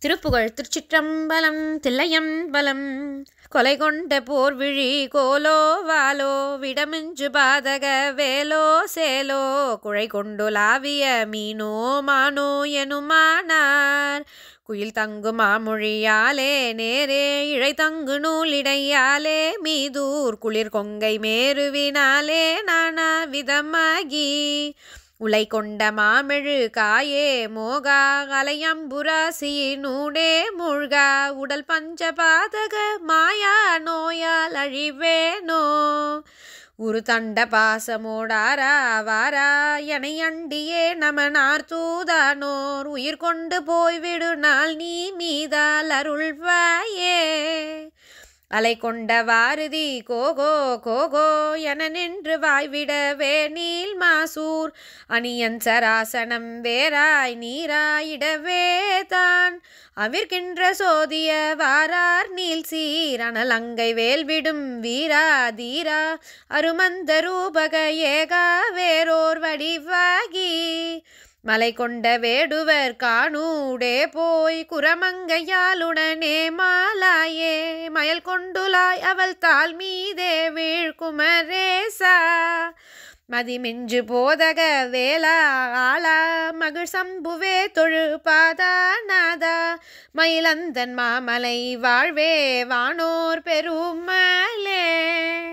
திருப்புகழ் திருச்சிற்றம்பலம் தில்லையம்பலம். கொலை கொண்ட போர் விழி கோலோ வாலோ விடமிஞ்சு பாதக வேலோ சேலோ குழை கொண்டுலாவிய மீனோ மானோ எனுமானார் குயில் தங்கு மாமொழியாலே நேரே இழை தங்கு நூலிடையாலே மீதூர் குளிர் கொங்கை மேருவினாலே நானா விதமாகி உலை கொண்ட மாமெழு காயே மோகா அலையம்புராசியினூடே மூழ்கா உடல் பஞ்சபாதக மாயா நோயால் அழிவேனோ உரு தண்ட பாசமோடாரா வாரா எனை அண்டியே நமனார் தூதானோர் உயிர் கொண்டு போய்விடு நாள் நீ மீதால் அருள்வாயே அலை கொண்ட வாரதி கோகோ கோகோ என நின்று வாய்விடவே நீல் மாசூர் அணியன் சராசனம் வேராய் நீராயிடவே தான் அவிர்கின்ற சோதிய வாரார் நீல் சீர் அனலங்கை வேல்விடும் வீரா தீரா அருமந்த ரூபக ஏகா வேரோர் வடிவாகி மலை கொண்ட வேடுவர் காணூடே போய் குரமங்கையாளுடனே மாலாயே மயல் கொண்டுலாய் அவள் தாள் மீதே வீழ்குமரேசா மதிமிஞ்சு போதக வேளா ஆளா மகிழ் சம்புவே தொழு பாதா நாதா மயிலந்தன் மாமலை வாழ்வே வானோர் பெருமலே.